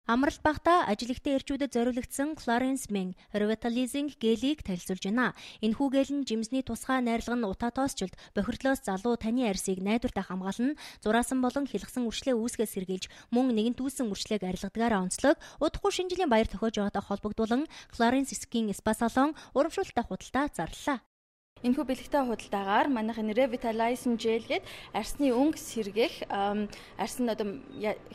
Амралт багтаа ажил ихтэй эрчүүдэд зориулагдсан Clarence Ming Revitalizing гелийг танилцуулж байна. Энэхүү гэл нь жимсний тусгай найрлага нь утаа тоосчлд бохирдлоос залуу таны арьсыг найдвартай хамгаална, зураасан болон хилгсан үрчлээ үүсгээс сэргийлж мөн нэгэнтүүлсэн үрчлээг арилгадагаараа онцлог, удахгүй шинэ жилийн баяр төхөөж байгаатай холбогдуулан Clarence Skin Spa Salon урамшуулалттай худалдаа зарлалаа. Энэхүү бэлэгтэй худалдаагаар манайх энэ Revitalizing Gel гээд арсны өнгө сэргээх, арс нь одоо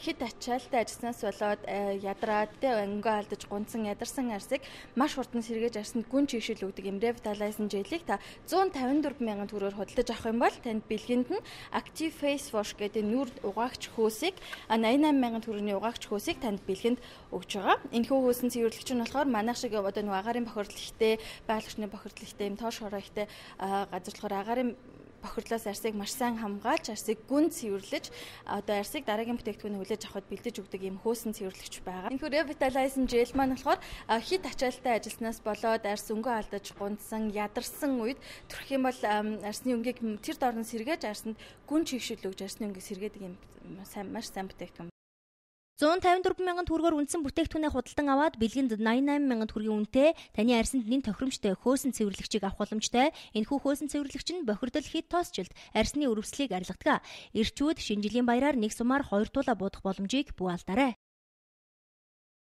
хэд ачаалтай ажилласнаас болоод ядраад өнгөө алдаж гунцсан ядарсан арсыг маш хурдан сэргээж арсанд гүн чигшил өгдөг юм Revitalizing Gel-ийг та 154 мянган төгрөгөөр худалдаж авах юм бол танд бэлгэнд нь Active Face Wash гэдэг нүур угаагч хөөсийг 88 мянган төгрөгийн угаагч хөөсийг танд бэлгэнд өгж байгаа. Энэхүү хөөсөн цэвэрлэгч нь болохоор манайх шиг одоо нэг агаарын бохирдол ихтэй, байгалийн бохирдол ихтэй, юм тоош хороо ихтэй газар болохоор агаарын бохирдлоос арсыг маш сайн хамгаалж, арсыг гүн цэвэрлэж, одоо арсыг дараагийн бүтээгдэхүүнээ хүлээж авахд бэлдэж өгдөг юм хөөсөн цэвэрлэгч байгаа. Энэхүү Revitalizing Gel маань болохоор хит ачаалтай ажилласнаас болоод арс өнгөө алдаж, гунцсан, ядарсан үед төрөх юм бол арсны өнгийг тэр доорн сэргээж арсанд гүн чигшил өгж арсны өнгийг сэргээдэг юм маш сайн бүтээгдэхүүн. 154 мянган төгрөгөөр үндсэн бүтээгдэхүүнээ худалдан аваад бэлгэнд 88 мянган төгрөгийн үнэтэй таны арсанд нэн тохиромжтой хөөсөн цэвэрлэгчийг авах боломжтой. Энэхүү хөөсөн цэвэрлэгч нь бохирдол хит тоосчлд арсны өрөвслийг арилгадаг. Эрчүүд шинэ жилийн баяраар нэг сумаар 2 туулаа буудах боломжийг бүү алдаарай.